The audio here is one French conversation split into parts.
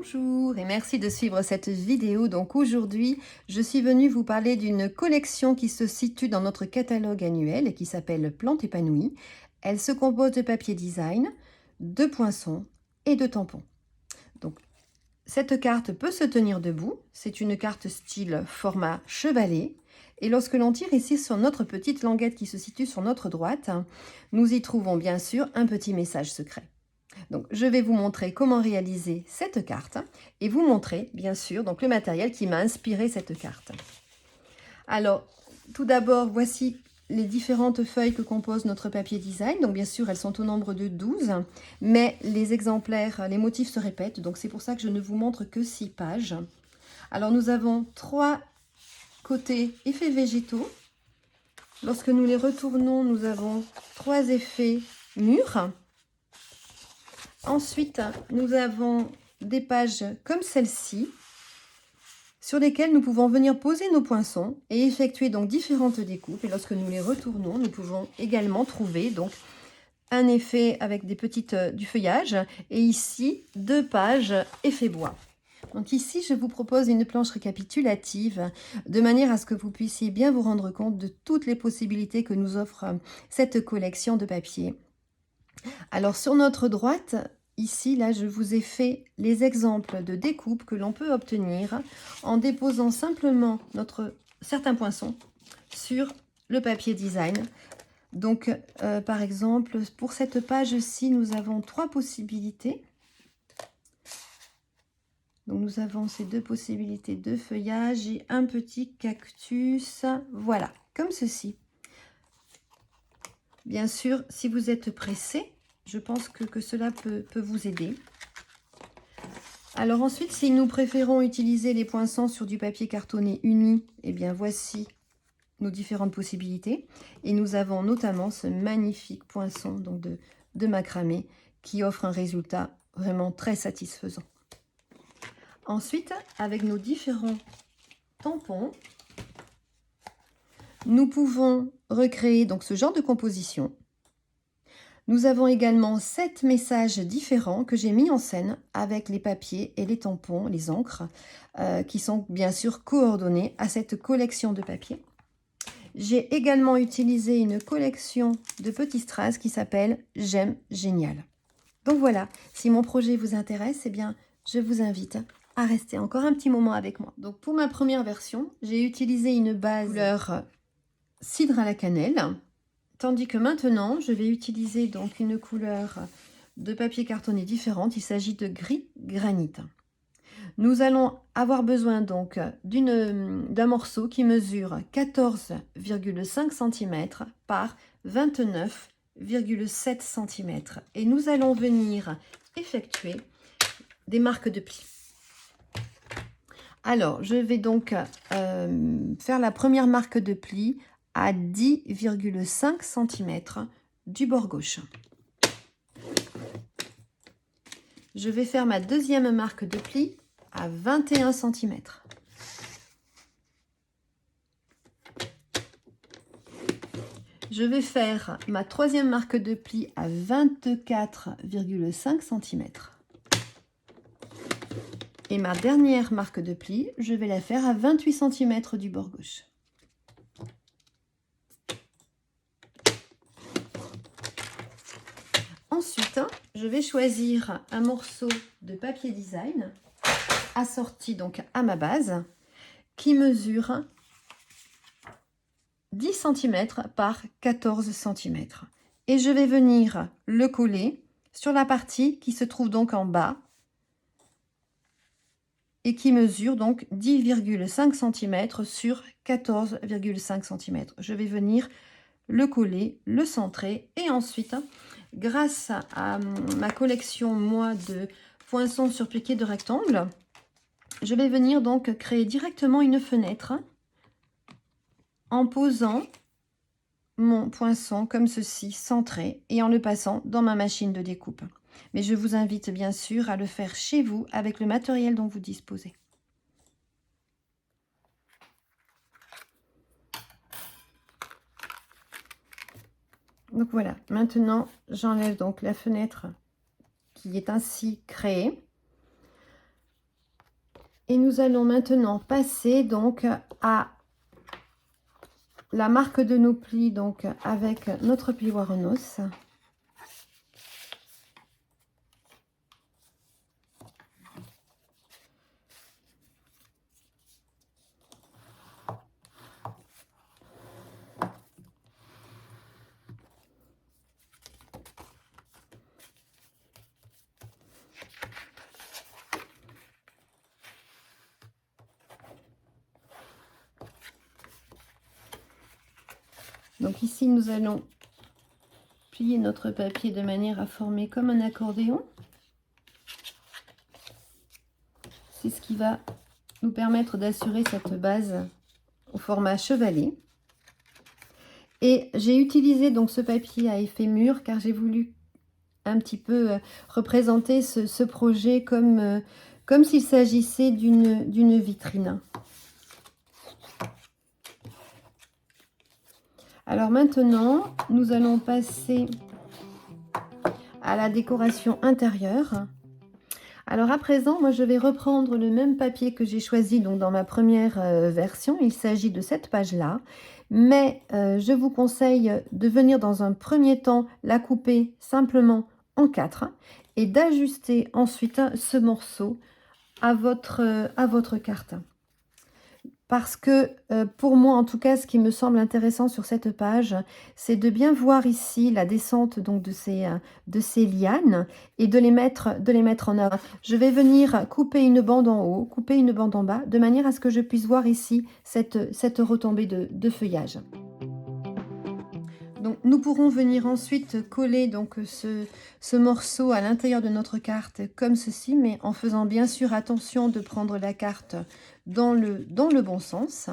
Bonjour et merci de suivre cette vidéo. Donc aujourd'hui, je suis venue vous parler d'une collection qui se situe dans notre catalogue annuel et qui s'appelle Plantes épanouies. Elle se compose de papier design, de poinçons et de tampons. Donc cette carte peut se tenir debout. C'est une carte style format chevalet. Et lorsque l'on tire ici sur notre petite languette qui se situe sur notre droite, nous y trouvons bien sûr un petit message secret. Donc, je vais vous montrer comment réaliser cette carte et vous montrer, bien sûr, donc le matériel qui m'a inspiré cette carte. Alors, tout d'abord, voici les différentes feuilles que compose notre papier design. Donc, bien sûr, elles sont au nombre de 12, mais les exemplaires, les motifs se répètent. Donc, c'est pour ça que je ne vous montre que 6 pages. Alors, nous avons 3 côtés effets végétaux. Lorsque nous les retournons, nous avons 3 effets mûrs. Ensuite, nous avons des pages comme celle-ci, sur lesquelles nous pouvons venir poser nos poinçons et effectuer donc différentes découpes. Et lorsque nous les retournons, nous pouvons également trouver donc un effet avec des petites du feuillage et ici 2 pages effet bois. Donc ici, je vous propose une planche récapitulative de manière à ce que vous puissiez bien vous rendre compte de toutes les possibilités que nous offre cette collection de papier. Alors sur notre droite, ici, là, je vous ai fait les exemples de découpe que l'on peut obtenir en déposant simplement certains poinçons sur le papier design. Donc, par exemple, pour cette page-ci, nous avons 3 possibilités. Donc, nous avons ces 2 possibilités de feuillage et un petit cactus. Voilà, comme ceci. Bien sûr, si vous êtes pressé, je pense que cela peut vous aider. Alors ensuite, si nous préférons utiliser les poinçons sur du papier cartonné uni, eh bien voici nos différentes possibilités. Et nous avons notamment ce magnifique poinçon donc de macramé qui offre un résultat vraiment très satisfaisant. Ensuite, avec nos différents tampons, nous pouvons recréer donc ce genre de composition. Nous avons également 7 messages différents que j'ai mis en scène avec les papiers et les tampons, les encres, qui sont bien sûr coordonnés à cette collection de papier. J'ai également utilisé une collection de petits strass qui s'appelle J'aime Génial. Donc voilà, si mon projet vous intéresse, eh bien, je vous invite à rester encore un petit moment avec moi. Donc pour ma première version, j'ai utilisé une base couleur cidre à la cannelle. Tandis que maintenant, je vais utiliser donc une couleur de papier cartonné différente. Il s'agit de gris granit. Nous allons avoir besoin donc d'un morceau qui mesure 14,5 cm par 29,7 cm. Et nous allons venir effectuer des marques de pli. Alors, je vais donc faire la première marque de pli à 10,5 cm du bord gauche. Je vais faire ma deuxième marque de pli à 21 cm. Je vais faire ma troisième marque de pli à 24,5 cm. Et ma dernière marque de pli, je vais la faire à 28 cm du bord gauche. Ensuite, je vais choisir un morceau de papier design assorti donc à ma base qui mesure 10 cm par 14 cm. Et je vais venir le coller sur la partie qui se trouve donc en bas et qui mesure donc 10,5 cm sur 14,5 cm. Je vais venir le coller, le centrer et ensuite, grâce à ma collection moi de poinçons sur piquet de rectangle, je vais venir donc créer directement une fenêtre en posant mon poinçon comme ceci, centré, et en le passant dans ma machine de découpe. Mais je vous invite bien sûr à le faire chez vous avec le matériel dont vous disposez. Donc voilà, maintenant j'enlève donc la fenêtre qui est ainsi créée. Et nous allons maintenant passer donc à la marque de nos plis, donc avec notre plioir en os. Donc ici, nous allons plier notre papier de manière à former comme un accordéon. C'est ce qui va nous permettre d'assurer cette base au format chevalet. Et j'ai utilisé donc ce papier à effet mûr car j'ai voulu un petit peu représenter ce projet comme s'il s'agissait d'une vitrine. Alors maintenant, nous allons passer à la décoration intérieure. Alors à présent, moi je vais reprendre le même papier que j'ai choisi donc dans ma première version. Il s'agit de cette page-là. Mais je vous conseille de venir dans un premier temps la couper simplement en 4 et d'ajuster ensuite ce morceau à votre carte. Parce que pour moi, en tout cas, ce qui me semble intéressant sur cette page, c'est de bien voir ici la descente donc de ces lianes et de les mettre en œuvre. Je vais venir couper une bande en haut, couper une bande en bas, de manière à ce que je puisse voir ici cette retombée de feuillage. Donc, nous pourrons venir ensuite coller donc ce morceau à l'intérieur de notre carte comme ceci, mais en faisant bien sûr attention de prendre la carte dans le bon sens.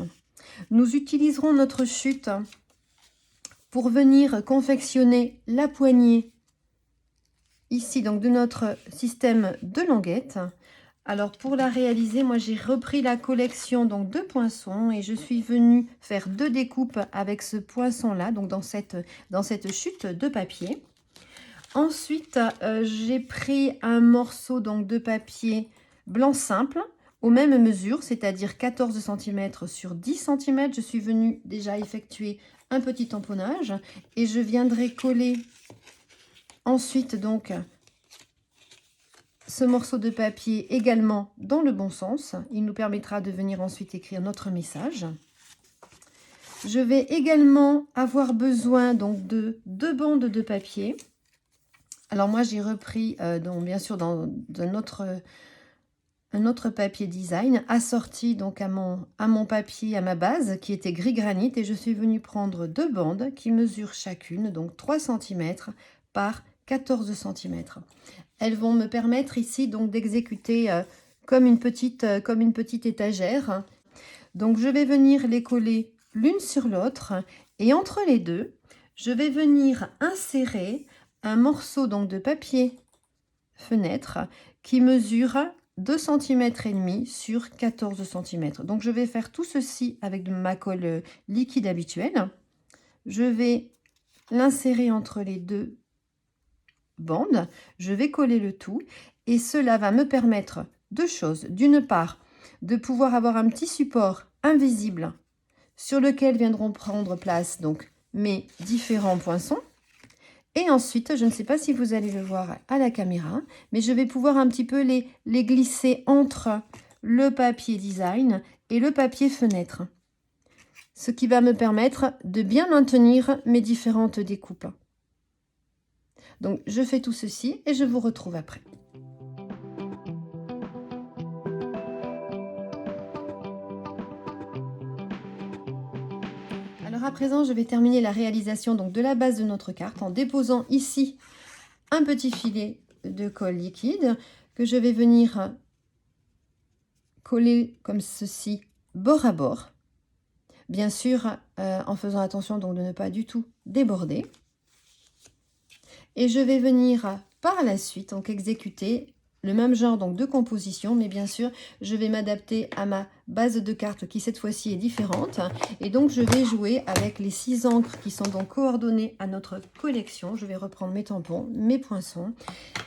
Nous utiliserons notre chute pour venir confectionner la poignée ici donc de notre système de languettes. Alors pour la réaliser, moi j'ai repris la collection donc de poinçons et je suis venue faire 2 découpes avec ce poinçon là, donc dans cette chute de papier. Ensuite, j'ai pris un morceau donc de papier blanc simple aux mêmes mesures, c'est-à-dire 14 cm sur 10 cm. Je suis venue déjà effectuer un petit tamponnage et je viendrai coller ensuite donc ce morceau de papier également dans le bon sens. Il nous permettra de venir ensuite écrire notre message. Je vais également avoir besoin donc de 2 bandes de papier. Alors moi j'ai repris donc bien sûr dans un autre papier design assorti donc à mon papier, à ma base qui était gris granit, et je suis venue prendre 2 bandes qui mesurent chacune donc 3 cm par 14 cm. Elles vont me permettre ici donc d'exécuter comme une petite étagère. Donc je vais venir les coller l'une sur l'autre et entre les deux, je vais venir insérer un morceau donc de papier fenêtre qui mesure 2 cm et demi sur 14 cm. Donc je vais faire tout ceci avec de ma colle liquide habituelle. Je vais l'insérer entre les deux bandes, je vais coller le tout et cela va me permettre 2 choses. D'une part, de pouvoir avoir un petit support invisible sur lequel viendront prendre place donc mes différents poinçons. Et ensuite, je ne sais pas si vous allez le voir à la caméra, mais je vais pouvoir un petit peu les glisser entre le papier design et le papier fenêtre. Ce qui va me permettre de bien maintenir mes différentes découpes. Donc, je fais tout ceci et je vous retrouve après. Alors à présent, je vais terminer la réalisation donc de la base de notre carte en déposant ici un petit filet de colle liquide que je vais venir coller comme ceci bord à bord. Bien sûr, en faisant attention donc de ne pas du tout déborder. Et je vais venir par la suite donc exécuter le même genre donc de composition, mais bien sûr, je vais m'adapter à ma base de cartes qui cette fois-ci est différente. Et donc, je vais jouer avec les 6 encres qui sont donc coordonnées à notre collection. Je vais reprendre mes tampons, mes poinçons.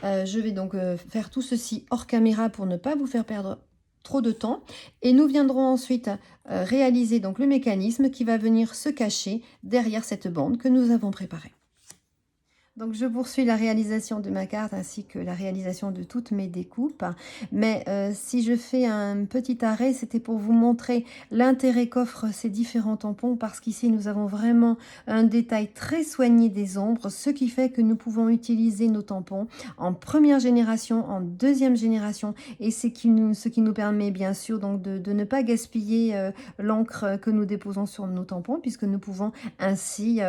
Je vais donc faire tout ceci hors caméra pour ne pas vous faire perdre trop de temps. Et nous viendrons ensuite réaliser donc le mécanisme qui va venir se cacher derrière cette bande que nous avons préparée. Donc je poursuis la réalisation de ma carte ainsi que la réalisation de toutes mes découpes. Mais si je fais un petit arrêt, c'était pour vous montrer l'intérêt qu'offrent ces différents tampons, parce qu'ici nous avons vraiment un détail très soigné des ombres, ce qui fait que nous pouvons utiliser nos tampons en première génération, en deuxième génération, et ce qui nous permet bien sûr donc de ne pas gaspiller l'encre que nous déposons sur nos tampons, puisque nous pouvons ainsi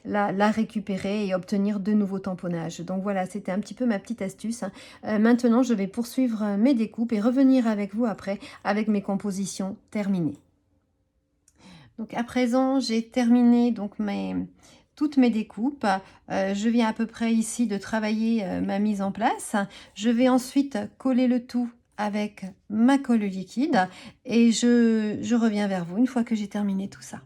la récupérer et obtenir de nouveaux tamponnages. Donc voilà, c'était un petit peu ma petite astuce. Maintenant, je vais poursuivre mes découpes et revenir avec vous après avec mes compositions terminées. Donc à présent, j'ai terminé donc toutes mes découpes. Je viens à peu près ici de travailler ma mise en place. Je vais ensuite coller le tout avec ma colle liquide et je reviens vers vous une fois que j'ai terminé tout ça.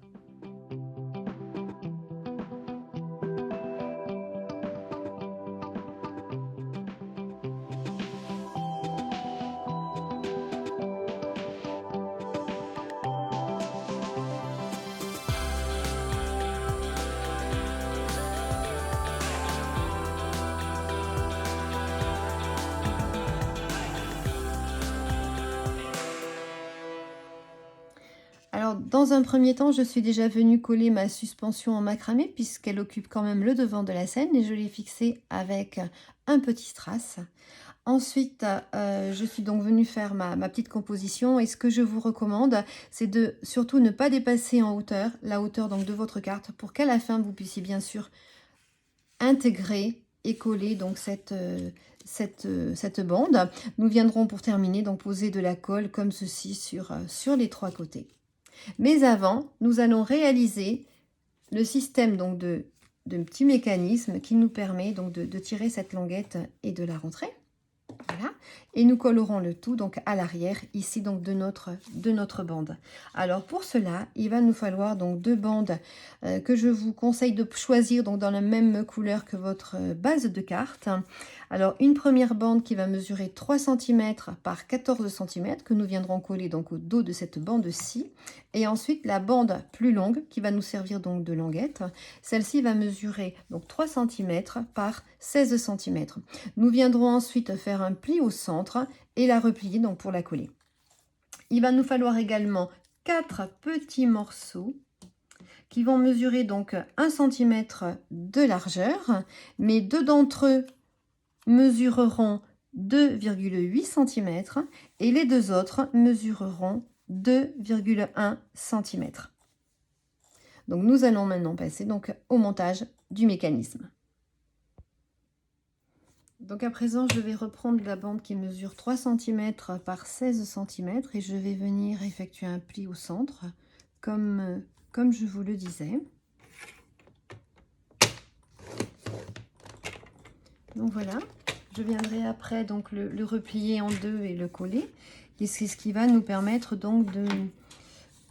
Alors, dans un premier temps, je suis déjà venue coller ma suspension en macramé puisqu'elle occupe quand même le devant de la scène et je l'ai fixée avec un petit strass. Ensuite, je suis donc venue faire ma petite composition et ce que je vous recommande, c'est de surtout ne pas dépasser en hauteur, la hauteur donc de votre carte pour qu'à la fin, vous puissiez bien sûr intégrer et coller donc cette bande. Nous viendrons pour terminer donc poser de la colle comme ceci sur les trois côtés. Mais avant, nous allons réaliser le système donc de petits mécanismes qui nous permet donc de tirer cette languette et de la rentrer. Voilà. Et nous collerons le tout donc à l'arrière ici donc de notre bande. Alors pour cela, il va nous falloir donc deux bandes que je vous conseille de choisir donc dans la même couleur que votre base de carte. Alors une première bande qui va mesurer 3 cm par 14 cm que nous viendrons coller donc au dos de cette bande-ci. Et ensuite la bande plus longue qui va nous servir donc de languette. Celle-ci va mesurer donc 3 cm par 16 cm. Nous viendrons ensuite faire un pli au centre et la replier donc pour la coller. Il va nous falloir également 4 petits morceaux qui vont mesurer donc 1 cm de largeur, mais deux d'entre eux mesureront 2,8 cm et les deux autres mesureront 2,1 cm. Donc nous allons maintenant passer donc au montage du mécanisme. Donc à présent, je vais reprendre la bande qui mesure 3 cm par 16 cm et je vais venir effectuer un pli au centre comme je vous le disais. Donc voilà, je viendrai après donc le replier en deux et le coller. Et c'est ce qui va nous permettre donc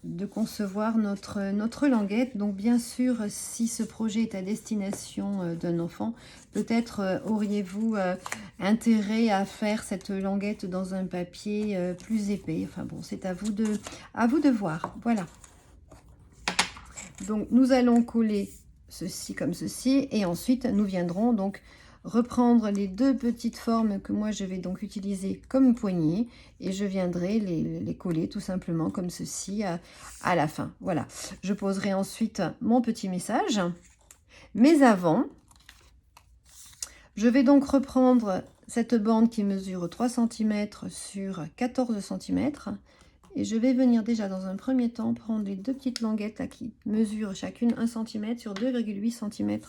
de concevoir notre languette. Donc bien sûr, si ce projet est à destination d'un enfant, peut-être auriez-vous intérêt à faire cette languette dans un papier plus épais. Enfin bon, c'est à vous de voir. Voilà. Donc nous allons coller ceci comme ceci et ensuite nous viendrons donc reprendre les deux petites formes que moi je vais donc utiliser comme poignée et je viendrai les coller tout simplement comme ceci à la fin. Voilà, je poserai ensuite mon petit message, mais avant je vais donc reprendre cette bande qui mesure 3 cm sur 14 cm et je vais venir déjà dans un premier temps prendre les deux petites languettes là, qui mesurent chacune 1 cm sur 2,8 cm.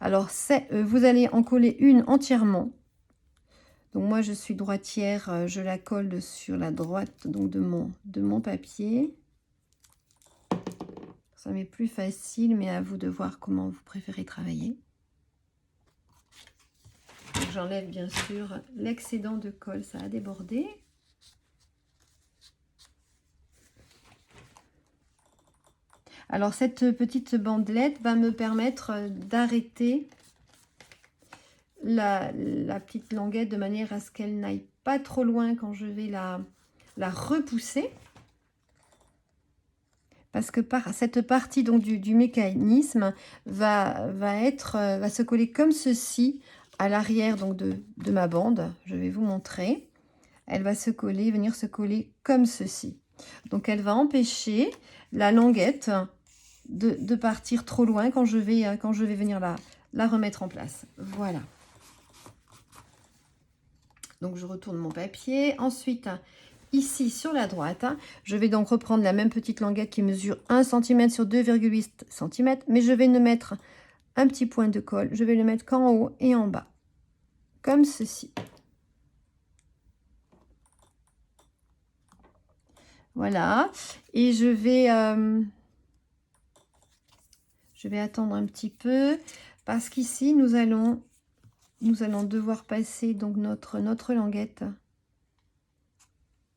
Alors, vous allez en coller une entièrement. Donc moi, je suis droitière, je la colle sur la droite donc de mon papier. Ça m'est plus facile, mais à vous de voir comment vous préférez travailler. J'enlève bien sûr l'excédent de colle, ça a débordé. Alors cette petite bandelette va me permettre d'arrêter la petite languette de manière à ce qu'elle n'aille pas trop loin quand je vais la la repousser. Parce que cette partie donc du mécanisme va se coller comme ceci à l'arrière donc de ma bande. Je vais vous montrer. Elle va se coller, venir se coller comme ceci. Donc elle va empêcher la languette de partir trop loin quand je vais venir la remettre en place. Voilà. Donc je retourne mon papier. Ensuite, ici sur la droite, je vais donc reprendre la même petite languette qui mesure 1 cm sur 2,8 cm, mais je vais ne mettre un petit point de colle. Je vais le mettre qu'en haut et en bas, comme ceci. Voilà. Et je vais attendre un petit peu parce qu'ici nous allons devoir passer donc notre languette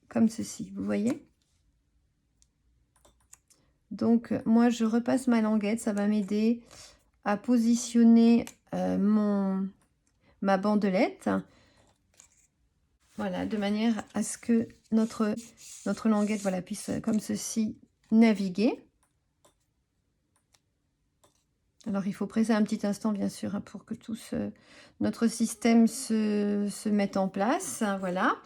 comme ceci, vous voyez. Donc moi je repasse ma languette, ça va m'aider à positionner ma bandelette, voilà, de manière à ce que notre languette, voilà, puisse comme ceci naviguer. Alors il faut presser un petit instant bien sûr hein, pour que tout notre système se mette en place, voilà.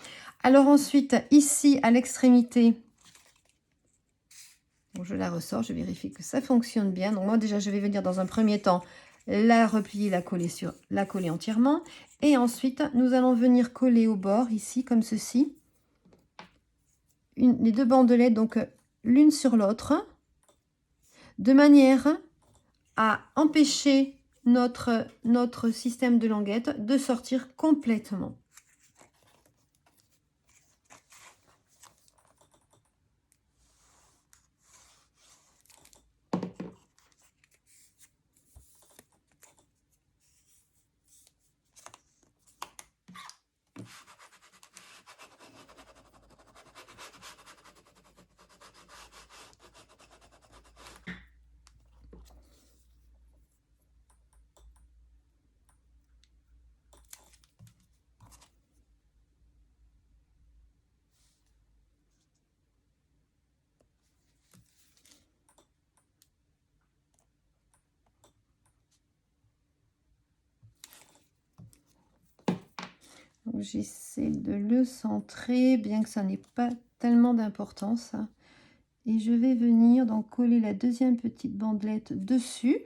Alors ensuite ici à l'extrémité, donc je la ressors, je vérifie que ça fonctionne bien. Donc moi déjà je vais venir dans un premier temps la replier, la coller entièrement. Et ensuite nous allons venir coller au bord ici comme ceci. Les deux bandelettes donc l'une sur l'autre. De manière à empêcher notre système de languette de sortir complètement. J'essaie de le centrer, bien que ça n'ait pas tellement d'importance. Et je vais venir donc coller la deuxième petite bandelette dessus.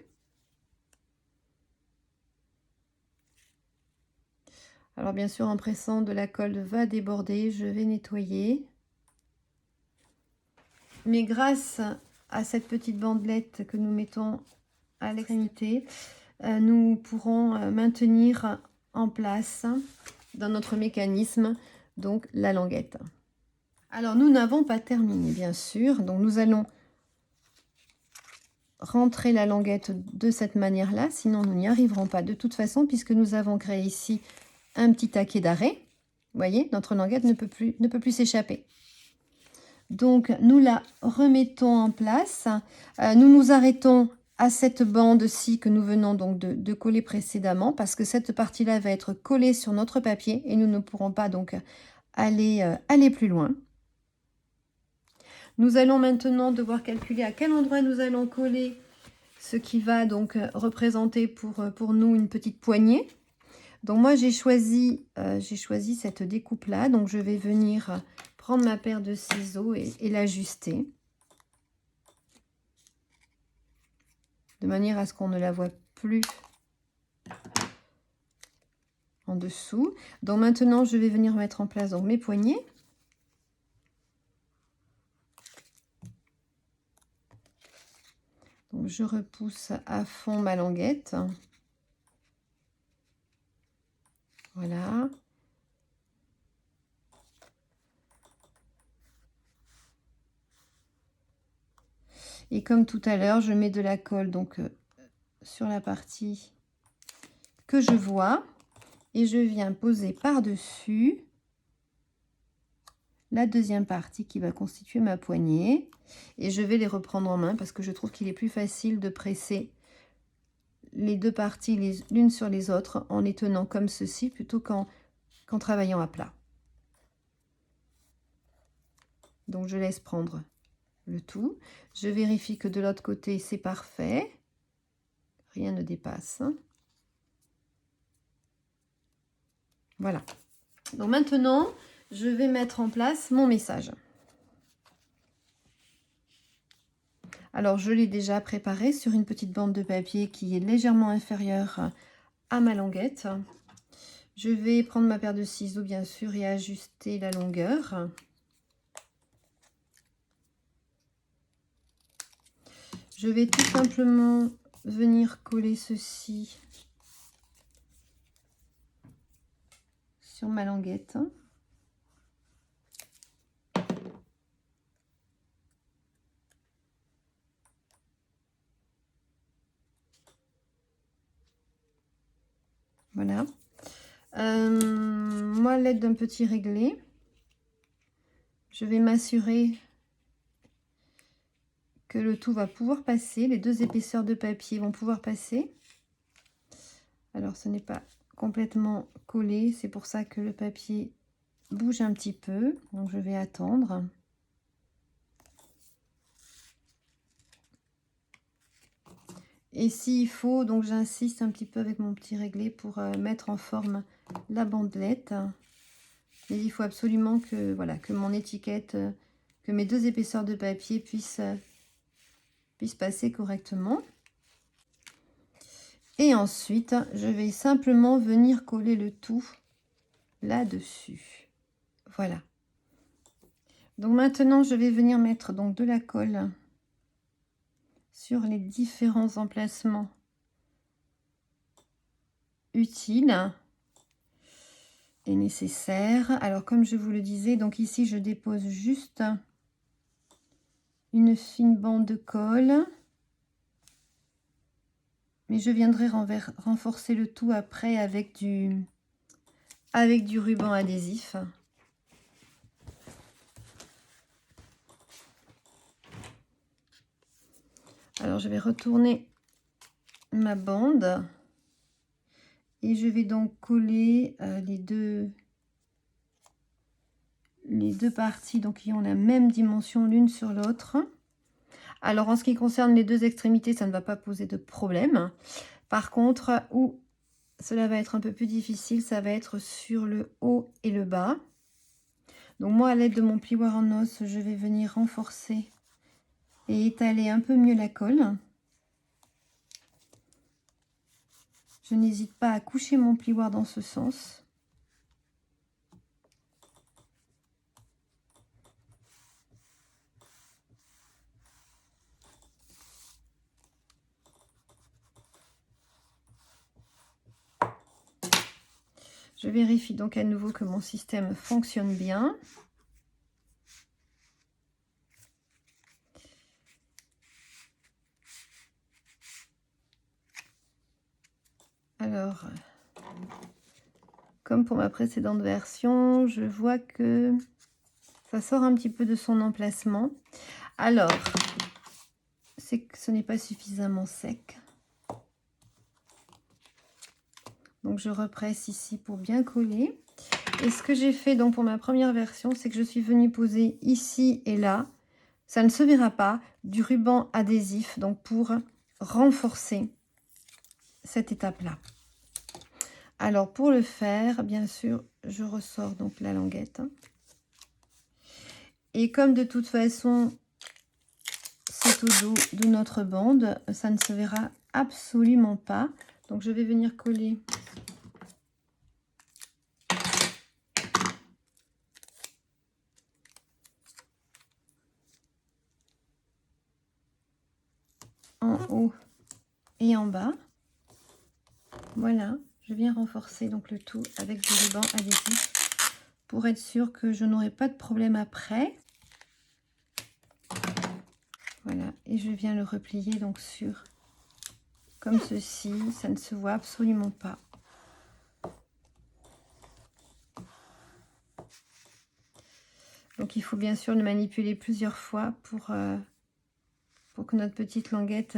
Alors bien sûr, en pressant, de la colle va déborder, je vais nettoyer. Mais grâce à cette petite bandelette que nous mettons à l'extrémité, nous pourrons maintenir en place dans notre mécanisme donc la languette. Alors nous n'avons pas terminé bien sûr, donc nous allons rentrer la languette de cette manière là, sinon nous n'y arriverons pas de toute façon, puisque nous avons créé ici un petit taquet d'arrêt. Vous voyez, notre languette ne peut plus s'échapper. Donc nous la remettons en place, nous nous arrêtons à cette bande-ci que nous venons donc de coller précédemment, parce que cette partie-là va être collée sur notre papier et nous ne pourrons pas donc aller plus loin. Nous allons maintenant devoir calculer à quel endroit nous allons coller ce qui va donc représenter pour nous une petite poignée. Donc moi j'ai choisi cette découpe-là, donc je vais venir prendre ma paire de ciseaux et l'ajuster. De manière à ce qu'on ne la voit plus en dessous. Donc maintenant je vais venir mettre en place donc mes poignets. Donc je repousse à fond ma languette. Voilà. Et comme tout à l'heure, je mets de la colle donc sur la partie que je vois et je viens poser par-dessus la deuxième partie qui va constituer ma poignée, et je vais les reprendre en main parce que je trouve qu'il est plus facile de presser les deux parties l'une sur les autres en les tenant comme ceci plutôt qu'en travaillant à plat. Donc je laisse prendre le tout. Je vérifie que de l'autre côté c'est parfait. Rien ne dépasse. Voilà. Donc maintenant, je vais mettre en place mon message. Alors, je l'ai déjà préparé sur une petite bande de papier qui est légèrement inférieure à ma languette. Je vais prendre ma paire de ciseaux, bien sûr, et ajuster la longueur. Je vais tout simplement venir coller ceci sur ma languette. Voilà. Moi, à l'aide d'un petit réglé, je vais m'assurer que le tout va pouvoir passer. Les deux épaisseurs de papier vont pouvoir passer. Alors, ce n'est pas complètement collé. C'est pour ça que le papier bouge un petit peu. Donc, je vais attendre. Et s'il faut, donc j'insiste un petit peu avec mon petit réglé pour mettre en forme la bandelette. Mais il faut absolument que, voilà, que mon étiquette, que mes deux épaisseurs de papier puissent passer correctement. Et ensuite, je vais simplement venir coller le tout là-dessus. Voilà. Donc maintenant, je vais venir mettre donc de la colle sur les différents emplacements utiles et nécessaires. Alors, comme je vous le disais, donc ici, je dépose juste une fine bande de colle. Mais je viendrai renforcer le tout après avec du ruban adhésif. Alors, je vais retourner ma bande et je vais donc coller les deux parties donc qui ont la même dimension l'une sur l'autre. Alors, en ce qui concerne les deux extrémités, ça ne va pas poser de problème. Par contre, où cela va être un peu plus difficile, ça va être sur le haut et le bas. Donc moi, à l'aide de mon plioir en os, je vais venir renforcer et étaler un peu mieux la colle. Je n'hésite pas à coucher mon plioir dans ce sens. Je vérifie donc à nouveau que mon système fonctionne bien. Alors, comme pour ma précédente version, je vois que ça sort un petit peu de son emplacement. Alors, c'est que ce n'est pas suffisamment sec. Donc, je represse ici pour bien coller. Et ce que j'ai fait donc pour ma première version, c'est que je suis venue poser ici et là, ça ne se verra pas, du ruban adhésif, donc pour renforcer cette étape-là. Alors pour le faire, bien sûr, je ressors donc la languette. Et comme de toute façon, c'est au dos de notre bande, ça ne se verra absolument pas. Donc je vais venir coller en haut et en bas. Voilà, je viens renforcer donc le tout avec du ruban adhésif pour être sûr que je n'aurai pas de problème après. Voilà, et je viens le replier donc sur comme ceci, ça ne se voit absolument pas. Donc il faut bien sûr le manipuler plusieurs fois pour que notre petite languette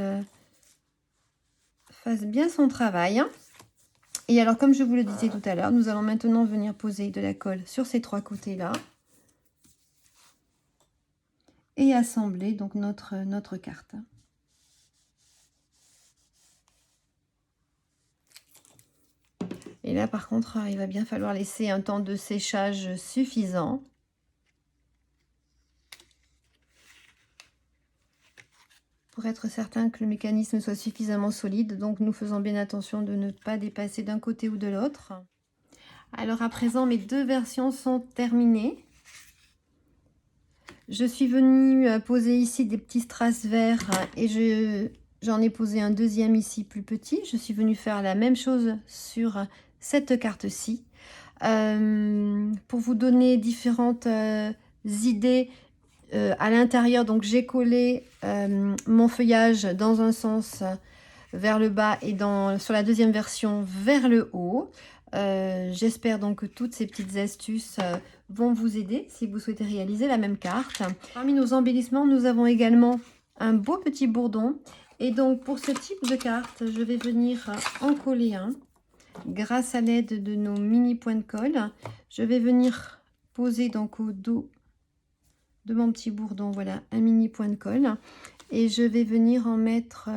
fasse bien son travail. Et alors, comme je vous le disais tout à l'heure, nous allons maintenant venir poser de la colle sur ces trois côtés-là. et assembler donc notre carte. Et là, par contre, il va bien falloir laisser un temps de séchage suffisant. Pour être certain que le mécanisme soit suffisamment solide. Donc, nous faisons bien attention de ne pas dépasser d'un côté ou de l'autre. Alors, à présent, mes deux versions sont terminées. Je suis venue poser ici des petits strass verts et j'en ai posé un deuxième ici plus petit. Je suis venue faire la même chose sur cette carte-ci. Pour vous donner différentes idées à l'intérieur, donc j'ai collé mon feuillage dans un sens vers le bas et sur la deuxième version vers le haut. J'espère donc que toutes ces petites astuces vont vous aider si vous souhaitez réaliser la même carte. Parmi nos embellissements, nous avons également un beau petit bourdon. Et donc pour ce type de carte, je vais venir en coller un. Grâce à l'aide de nos mini points de colle, je vais venir poser donc au dos de mon petit bourdon, voilà, un mini point de colle. Et je vais venir en mettre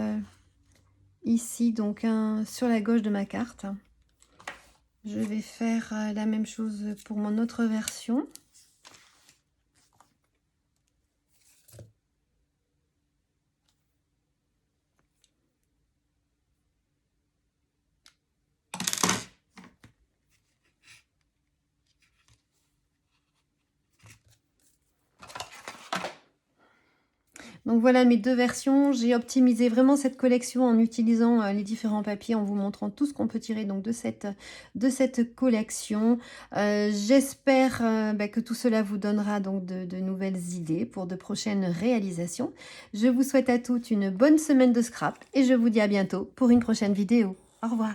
ici, donc sur la gauche de ma carte. Je vais faire la même chose pour mon autre version. Donc voilà mes deux versions. J'ai optimisé vraiment cette collection en utilisant les différents papiers, en vous montrant tout ce qu'on peut tirer donc de cette collection. J'espère que tout cela vous donnera donc de nouvelles idées pour de prochaines réalisations. Je vous souhaite à toutes une bonne semaine de scrap et je vous dis à bientôt pour une prochaine vidéo. Au revoir.